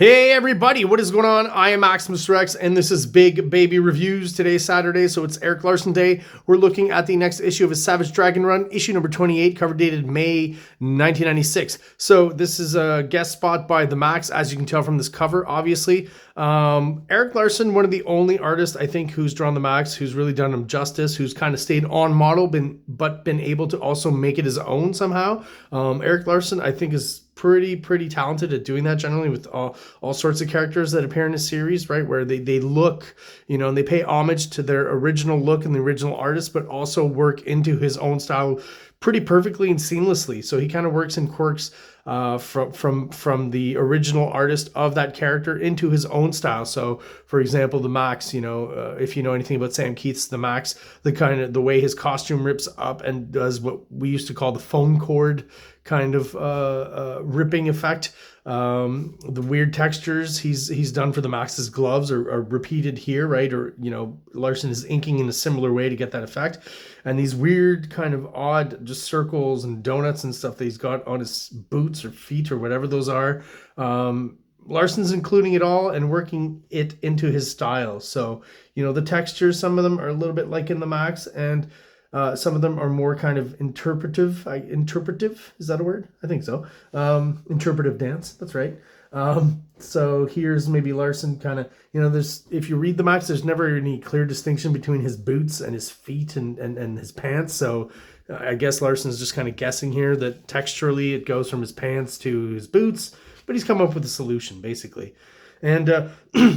Hey everybody, what is going on? I am MAXX Mr. X, and this is Big Baby Reviews. Today's Saturday, so it's Eric Larsen Day. We're looking at the next issue of his Savage Dragon run, issue number 28, cover dated May 1996. So this is a guest spot by the MAXX, as you can tell from this cover, obviously. Eric Larsen, one of the only artists, I think, who's drawn the MAXX, who's really done him justice, who's kind of stayed on model, but been able to also make it his own somehow. Eric Larsen, I think, is pretty talented at doing that generally with all sorts of characters that appear in his series, right? Where they look, you know, and they pay homage to their original look and the original artist, but also work into his own style pretty perfectly and seamlessly. So he kind of works in quirks from the original artist of that character into his own style. So, for example, the MAXX, you know, if you know anything about Sam Kieth's The MAXX, the way his costume rips up and does what we used to call the phone cord kind of ripping effect. The weird textures he's done for the MAXX's gloves are repeated here, right? Or, you know, Larsen is inking in a similar way to get that effect. And these weird kind of odd just circles and donuts and stuff that he's got on his boots or feet or whatever those are. Larsen's including it all and working it into his style. So, you know, the textures, some of them are a little bit like in the MAXX, and some of them are more kind of interpretive. Is that a word? I think so. Interpretive dance. That's right. So here's maybe Larsen kind of, you know, if you read the MAXX, there's never any clear distinction between his boots and his feet and his pants. So I guess Larsen's just kind of guessing here that texturally it goes from his pants to his boots, but he's come up with a solution basically. And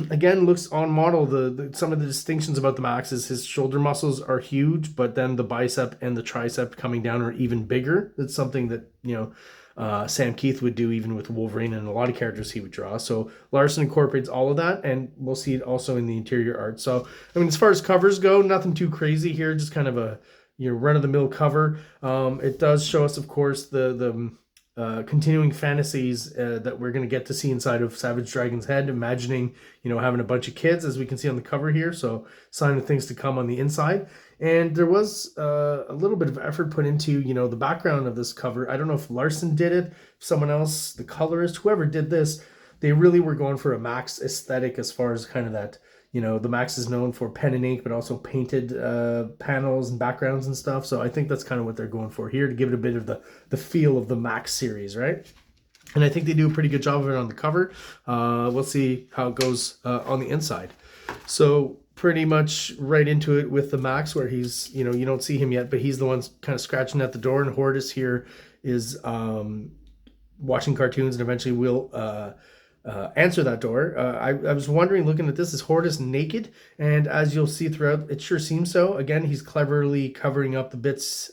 again, looks on model. Some of the distinctions about the MAXX is his shoulder muscles are huge, but then the bicep and the tricep coming down are even bigger. That's something that, you know, Sam Kieth would do even with Wolverine and a lot of characters he would draw. So Larsen incorporates all of that, and we'll see it also in the interior art. So, I mean, as far as covers go, nothing too crazy here, just kind of a, you know, run-of-the-mill cover. It does show us, of course, the continuing fantasies that we're going to get to see inside of Savage Dragon's head, imagining, you know, having a bunch of kids, as we can see on the cover here. So sign of things to come on the inside. And there was a little bit of effort put into, you know, the background of this cover. I don't know if Larsen did it, if someone else, the colorist, whoever did this, they really were going for a MAXX aesthetic as far as kind of that, you know, the MAXX is known for pen and ink, but also painted panels and backgrounds and stuff. So I think that's kind of what they're going for here, to give it a bit of the feel of the MAXX series, right? And I think they do a pretty good job of it on the cover. We'll see how it goes on the inside. So pretty much right into it with the MAXX, where he's, you know, you don't see him yet, but he's the one kind of scratching at the door, and Hortus here is watching cartoons and eventually will answer that door. I was wondering, looking at this, is Hortus naked? And as you'll see throughout, it sure seems so. Again, he's cleverly covering up the bits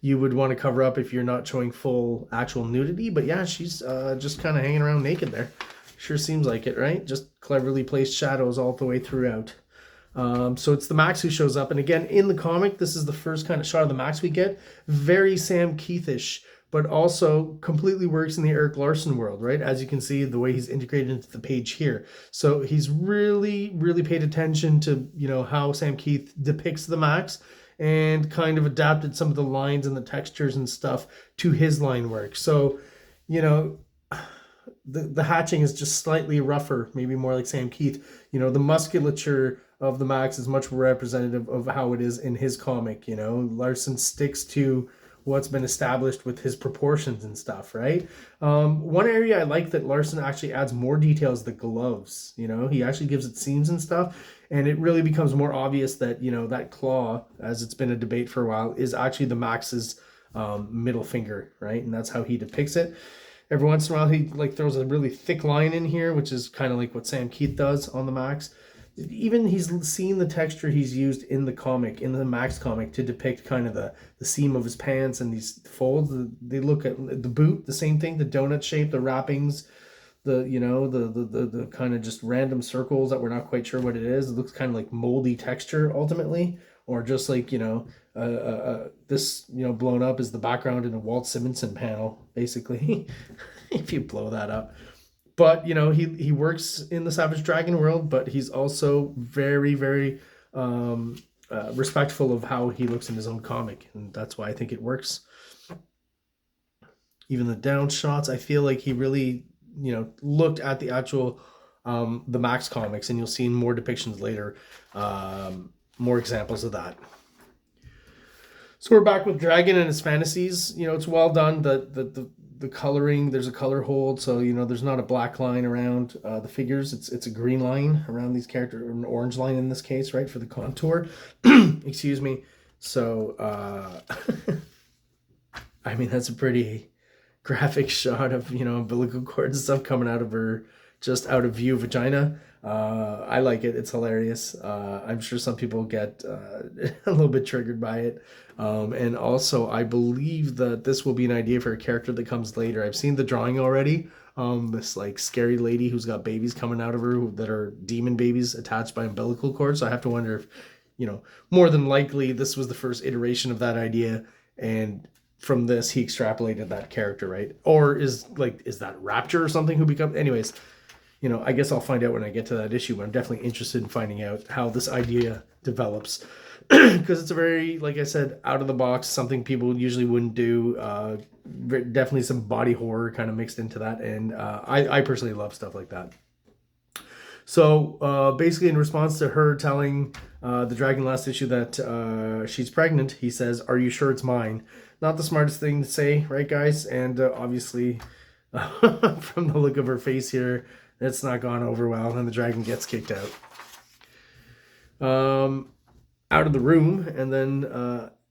you would want to cover up if you're not showing full actual nudity. But yeah, she's just kind of hanging around naked there. Sure seems like it, right? Just cleverly placed shadows all the way throughout. So it's the MAXX who shows up. And again, in the comic, this is the first kind of shot of the MAXX we get. Very Sam Kieth-ish, but also completely works in the Eric Larsen world, right? As you can see, the way he's integrated into the page here. So he's really paid attention to, you know, how Sam Kieth depicts the MAXX, and kind of adapted some of the lines and the textures and stuff to his line work. So, you know, the hatching is just slightly rougher, maybe more like Sam Kieth. You know, the musculature of the MAXX is much more representative of how it is in his comic. You know, Larsen sticks to what's been established with his proportions and stuff, right? One area I like that Larsen actually adds more details, the gloves. You know, he actually gives it seams and stuff, and it really becomes more obvious that, you know, that claw, as it's been a debate for a while, is actually the MAXX's middle finger, right? And that's how he depicts it. Every once in a while, he like throws a really thick line in here, which is kind of like what Sam Kieth does on the MAXX. Even he's seen the texture he's used in the comic, in the MAXX comic, to depict kind of the seam of his pants and these folds. They look at the boot, the same thing, the donut shape, the wrappings, you know, the kind of just random circles that we're not quite sure what it is. It looks kind of like moldy texture ultimately, or just like, you know, this, you know, blown up is the background in a Walt Simonson panel, basically, if you blow that up. But, you know, he works in the Savage Dragon world, but he's also very respectful of how he looks in his own comic. And that's why I think it works. Even the down shots, I feel like he really you know, looked at the actual the MAXX comics, and you'll see more depictions later, more examples of that. So we're back with Dragon and his fantasies. You know, it's well done. The coloring, there's a color hold, so you know there's not a black line around the figures. It's a green line around these characters, or an orange line in this case, right, for the contour. Excuse me. So I mean, that's a pretty graphic shot of, you know, umbilical cord and stuff coming out of her, just out of view vagina. I like it. It's hilarious. I'm sure some people get a little bit triggered by it. And also, I believe that this will be an idea for a character that comes later. I've seen the drawing already. This like scary lady who's got babies coming out of her that are demon babies attached by umbilical cords. So I have to wonder if, you know, more than likely this was the first iteration of that idea, and from this he extrapolated that character, right? Or is that Rapture or something who becomes, anyways, you know, I guess I'll find out when I get to that issue, but I'm definitely interested in finding out how this idea develops. Because it's a very, like I said, out of the box, something people usually wouldn't do. Definitely some body horror kind of mixed into that, and I personally love stuff like that. So basically, in response to her telling the Dragon last issue that she's pregnant, he says, "Are you sure it's mine?" Not the smartest thing to say, right, guys? And obviously, from the look of her face here, it's not gone over well, and the Dragon gets kicked out. Out of the room, and then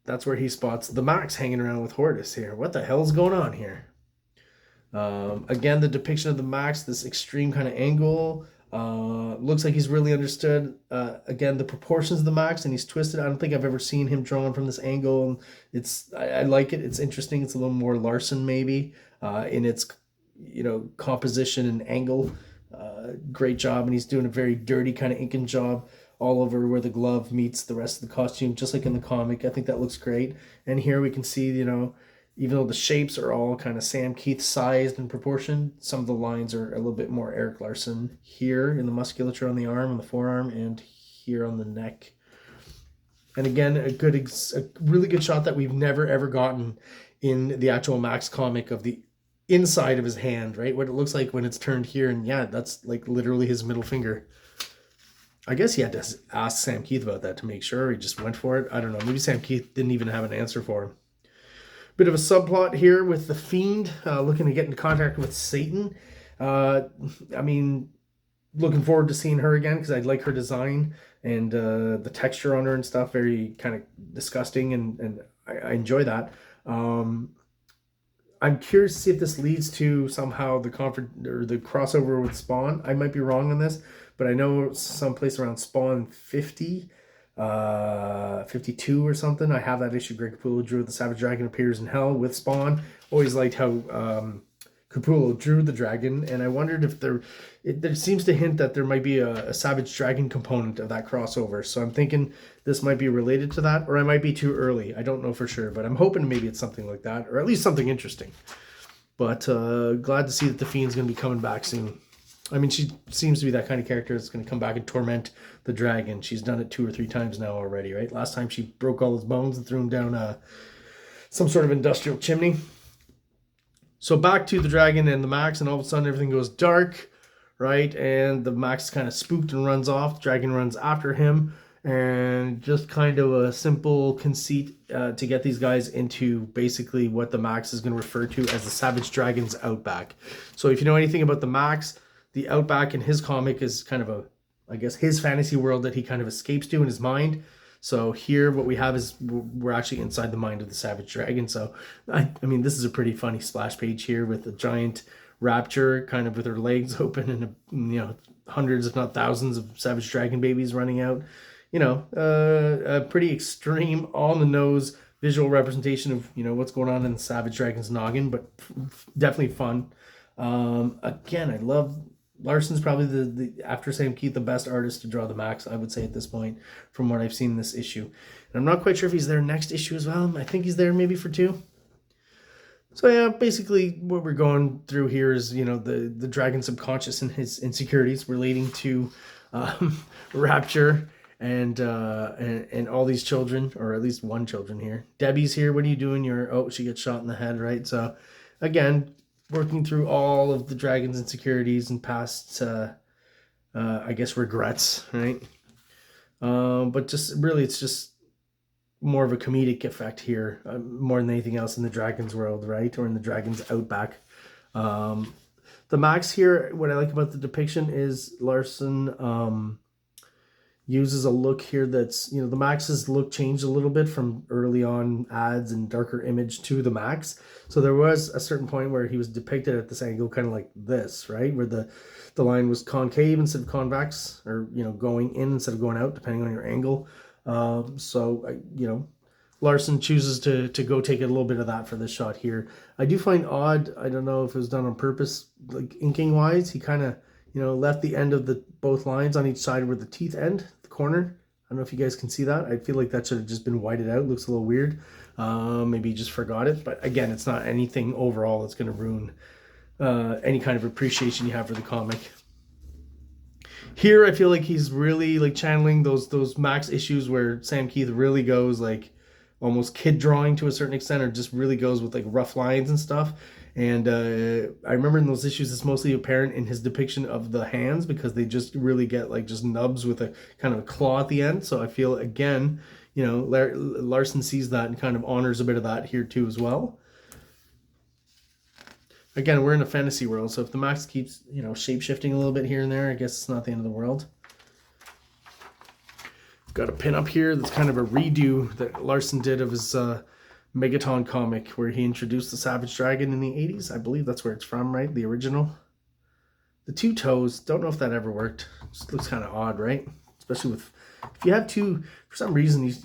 that's where he spots the MAXX hanging around with Hortus here. What the hell's going on here? Again, the depiction of the MAXX, this extreme kind of angle. Looks like he's really understood, again, the proportions of the MAXX, and he's twisted. I don't think I've ever seen him drawn from this angle. I like it. It's interesting. It's a little more Larsen maybe in its, you know, composition and angle. Great job, and he's doing a very dirty kind of inking job all over where the glove meets the rest of the costume, just like in the comic. I think that looks great. And here we can see, you know, even though the shapes are all kind of Sam Keith sized in proportion, some of the lines are a little bit more Erik Larsen here in the musculature on the arm and the forearm, and here on the neck. And again, a really good shot that we've never ever gotten in the actual MAXX comic of the inside of his hand, right? What it looks like when it's turned here, and yeah, that's like literally his middle finger. I guess he had to ask Sam Keith about that to make sure. He just went for it. I don't know. Maybe Sam Keith didn't even have an answer for him. Bit of a subplot here with the Fiend looking to get into contact with Satan. I mean, looking forward to seeing her again because I like her design and the texture on her and stuff. Very kind of disgusting, and I enjoy that. I'm curious to see if this leads to somehow the crossover with Spawn. I might be wrong on this, but I know someplace around Spawn 50, 52 or something. I have that issue. Greg Capullo drew. The Savage Dragon appears in Hell with Spawn. Always liked how Capullo drew the dragon, and I wondered if there seems to hint that there might be a Savage Dragon component of that crossover. So I'm thinking this might be related to that, or I might be too early. I don't know for sure, but I'm hoping maybe it's something like that, or at least something interesting. But glad to see that the Fiend's going to be coming back soon. I mean, she seems to be that kind of character that's going to come back and torment the dragon. She's done it 2 or 3 times now already, right? Last time she broke all his bones and threw him down some sort of industrial chimney. So back to the dragon and the MAXX, and all of a sudden everything goes dark, right? And the MAXX is kind of spooked and runs off. The dragon runs after him, and just kind of a simple conceit to get these guys into basically what the MAXX is going to refer to as the Savage Dragon's Outback. So if you know anything about the MAXX, the Outback in his comic is kind of I guess, his fantasy world that he kind of escapes to in his mind. So here what we have is we're actually inside the mind of the Savage Dragon. So, I mean, this is a pretty funny splash page here with a giant Rapture kind of with her legs open and, you know, hundreds if not thousands of Savage Dragon babies running out. You know, a pretty extreme, on-the-nose visual representation of, you know, what's going on in the Savage Dragon's noggin, but definitely fun. Again, I love... Larsen's probably the after Sam Keith, the best artist to draw the MAXX, I would say at this point, from what I've seen in this issue. And I'm not quite sure if he's there next issue as well. I think he's there maybe for 2. So yeah, basically what we're going through here is, you know, the dragon's subconscious and his insecurities relating to Rapture and all these children, or at least one children here. Debbie's here. What are you doing? Oh, she gets shot in the head, right? So again, working through all of the dragon's insecurities and past, I guess, regrets, right? But just really, it's just more of a comedic effect here, more than anything else in the dragon's world, right? Or in the dragon's outback. The MAXX here, what I like about the depiction is Larsen uses a look here that's, you know, the MAXX's look changed a little bit from early on ads and darker image to the MAXX. So there was a certain point where he was depicted at this angle, kind of like this, right? Where the line was concave instead of convex, or, you know, going in instead of going out, depending on your angle. You know, Larsen chooses to go take a little bit of that for this shot here. I do find odd, I don't know if it was done on purpose, like inking wise, he kind of, you know, left the end of the both lines on each side where the teeth end, the corner. I don't know if you guys can see that. I feel like that should have just been whited out. It looks a little weird. Maybe he just forgot it. But again, it's not anything overall that's going to ruin any kind of appreciation you have for the comic. Here, I feel like he's really like channeling those MAXX issues where Sam Kieth really goes like almost kid drawing to a certain extent, or just really goes with like rough lines and stuff. And I remember in those issues, it's mostly apparent in his depiction of the hands, because they just really get like just nubs with a kind of a claw at the end. So I feel, again, you know, Larsen sees that and kind of honors a bit of that here too as well. Again, we're in a fantasy world, so if the MAXX keeps, you know, shape-shifting a little bit here and there, I guess it's not the end of the world. Got a pin up here that's kind of a redo that Larsen did of his Megaton comic, where he introduced the Savage Dragon in the 80s. I believe that's where it's from, right? The original. The two toes, don't know if that ever worked. Just looks kind of odd, right? Especially with, if you have two, for some reason, it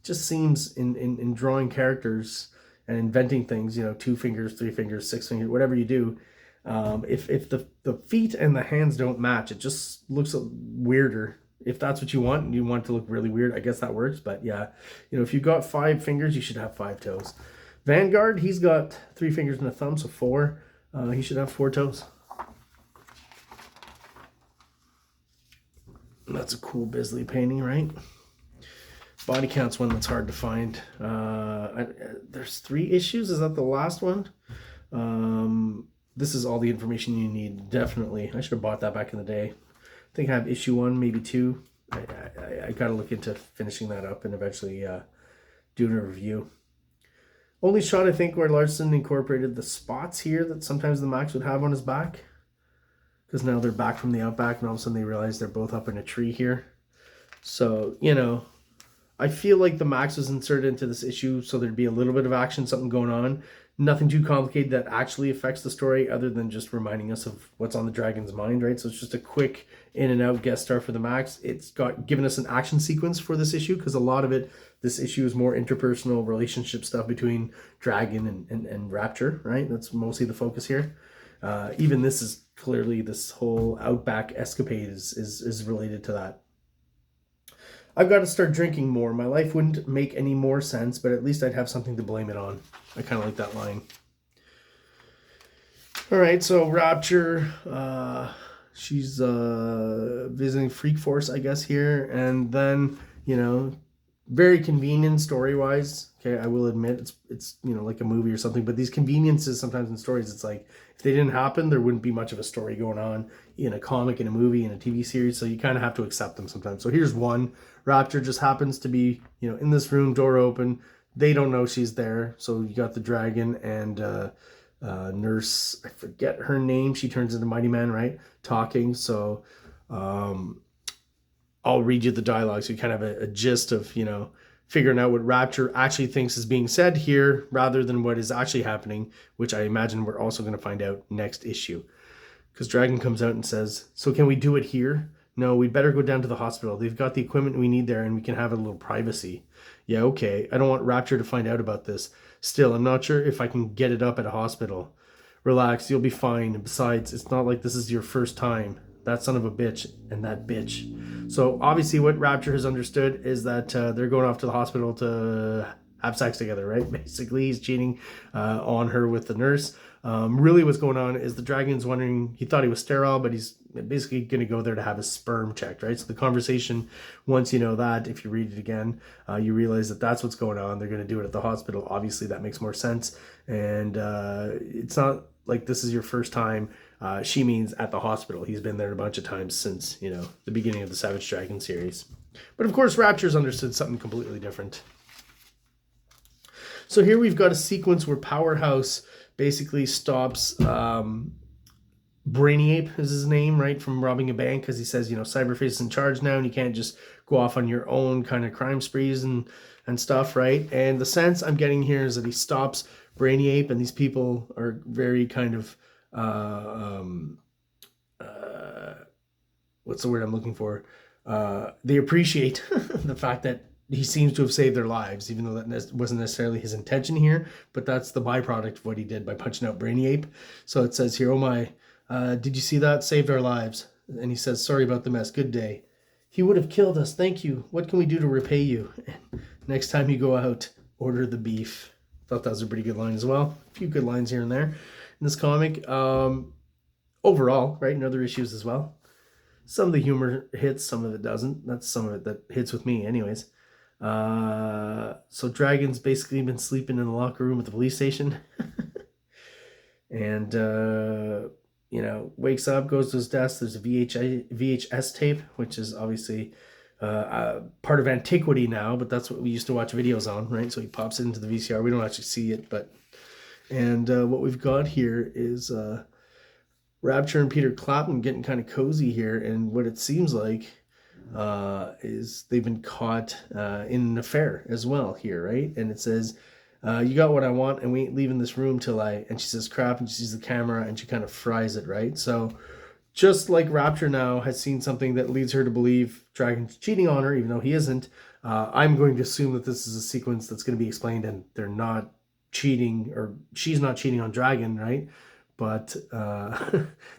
just seems in drawing characters and inventing things, you know, 2 fingers, 3 fingers, 6 fingers, whatever you do, if the feet and the hands don't match, it just looks weirder. If that's what you want, and you want it to look really weird, I guess that works. But yeah, you know, if you've got 5 fingers, you should have 5 toes. Vanguard, he's got 3 fingers and a thumb, so 4. He should have 4 toes. And that's a cool Bisley painting, right? Body count's one that's hard to find. There's 3 issues. Is that the last one? This is all the information you need, definitely. I should have bought that back in the day. I think I have issue 1, maybe 2. I got to look into finishing that up and eventually doing a review. Only shot, I think, where Larsen incorporated the spots here that sometimes the MAXX would have on his back. Because now they're back from the outback, and all of a sudden they realize they're both up in a tree here. So, you know, I feel like the MAXX was inserted into this issue so there'd be a little bit of action, something going on. Nothing too complicated that actually affects the story, other than just reminding us of what's on the dragon's mind, right? So it's just a quick in and out guest star for the MAXX. It's given us an action sequence for this issue, because a lot of it, this issue is more interpersonal relationship stuff between Dragon and Rapture, right? That's mostly the focus here. Even this is clearly, this whole outback escapade is related to that. I've got to start drinking more. My life wouldn't make any more sense, but at least I'd have something to blame it on. I kind of like that line. All right, so Rapture, she's visiting Freak Force, I guess, here. And then, you know, very convenient story-wise. Okay, I will admit it's you know, like a movie or something, but these conveniences sometimes in stories, it's like, if they didn't happen, there wouldn't be much of a story going on in a comic, in a movie, in a TV series, so you kind of have to accept them sometimes. So here's one. Rapture just happens to be, you know, in this room, door open. They don't know she's there, so you got the dragon and nurse, I forget her name, she turns into Mighty Man, right? Talking, so I'll read you the dialogue so you kind of have a gist of, you know, figuring out what Rapture actually thinks is being said here rather than what is actually happening, which I imagine we're also going to find out next issue. Because Dragon comes out and says, so can we do it here? No, we'd better go down to the hospital. They've got the equipment we need there and we can have a little privacy. Yeah, okay. I don't want Rapture to find out about this. Still, I'm not sure if I can get it up at a hospital. Relax, you'll be fine. And besides, it's not like this is your first time. That son of a bitch and that bitch. So obviously what Rapture has understood is that they're going off to the hospital to have sex together, right? Basically, he's cheating on her with the nurse. Really what's going on is the dragon's wondering, he thought he was sterile, but he's basically going to go there to have his sperm checked, right? So the conversation, once you know that, if you read it again, you realize that that's what's going on. They're going to do it at the hospital. Obviously, that makes more sense. And it's not like this is your first time. She means at the hospital. He's been there a bunch of times since, the beginning of the Savage Dragon series. But of course, Rapture's understood something completely different. So here we've got a sequence where Powerhouse basically stops Brainiape is his name, right, from robbing a bank, because he says, Cyberface is in charge now and you can't just go off on your own kind of crime sprees and stuff, right? And the sense I'm getting here is that he stops Brainiape, and these people are very kind of what's the word I'm looking for? They appreciate the fact that he seems to have saved their lives, even though that wasn't necessarily his intention here, but that's the byproduct of what he did by punching out Brainiape. So it says here, "Oh my, did you see that? Saved our lives." And he says, "Sorry about the mess. Good day." "He would have killed us. Thank you. What can we do to repay you? Next time you go out, order the beef." Thought that was a pretty good line as well. A few good lines here and there in this comic. Overall, right, and other issues as well. Some of the humor hits, some of it doesn't. That's some of it that hits with me anyways. So Dragon's basically been sleeping in the locker room at the police station. And, wakes up, goes to his desk. There's a VHS tape, which is obviously part of antiquity now, but that's what we used to watch videos on, right? So he pops it into the VCR. We don't actually see it, but... And what we've got here is Rapture and Peter Clapham getting kind of cozy here, and what it seems like is they've been caught in an affair as well here, right? And it says, "You got what I want, and we ain't leaving this room till I..." And she says crap, and she sees the camera, and she kind of fries it, right? So just like Rapture now has seen something that leads her to believe Dragon's cheating on her, even though he isn't, I'm going to assume that this is a sequence that's going to be explained, and they're not cheating, or she's not cheating on Dragon, right? But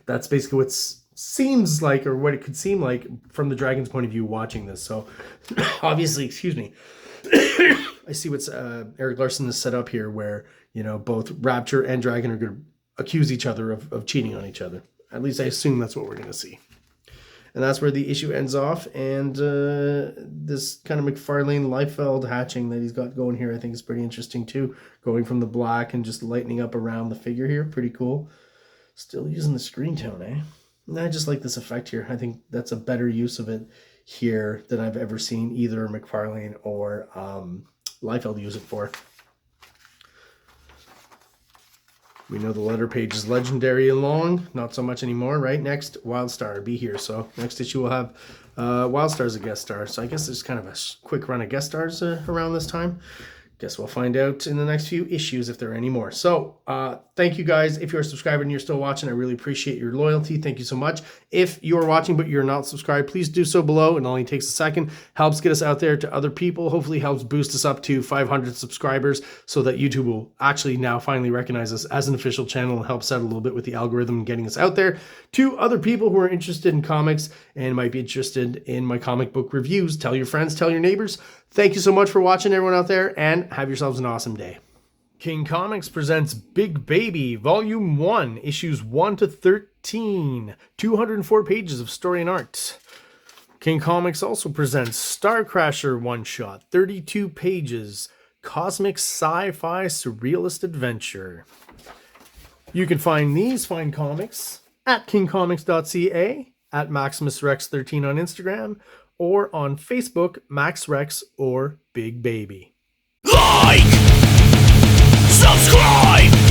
that's basically what seems like, or what it could seem like from the Dragon's point of view watching this. So obviously, excuse me, I see what's Eric Larson has set up here, where both Rapture and Dragon are going to accuse each other of cheating on each other. At least I assume that's what we're going to see. And that's where the issue ends off. And this kind of McFarlane Liefeld hatching that he's got going here, I think is pretty interesting too. Going from the black and just lightening up around the figure here. Pretty cool. Still using the screen tone, eh? And I just like this effect here. I think that's a better use of it here than I've ever seen either McFarlane or Liefeld use it for. We know the letter page is legendary and long. Not so much anymore, right? Next, Wildstar, be here. So next issue we'll have Wildstar as a guest star. So I guess there's kind of a quick run of guest stars around this time. Guess we'll find out in the next few issues if there are any more. So thank you guys. If you're a subscriber and you're still watching, I really appreciate your loyalty. Thank you so much. If you're watching but you're not subscribed, please do so below. It only takes a second. Helps get us out there to other people. Hopefully helps boost us up to 500 subscribers so that YouTube will actually now finally recognize us as an official channel and helps out a little bit with the algorithm and getting us out there to other people who are interested in comics and might be interested in my comic book reviews. Tell your friends, tell your neighbors. Thank you so much for watching, everyone out there, and have yourselves an awesome day. King Comics presents Big Baby, Volume 1, Issues 1 to 13, 204 pages of story and art. King Comics also presents Star Crasher one-shot, 32 pages, cosmic sci-fi surrealist adventure. You can find these fine comics at KingComics.CA, at MaximusRex13 on Instagram, or on Facebook, MaxRex or Big Baby. Like! Subscribe!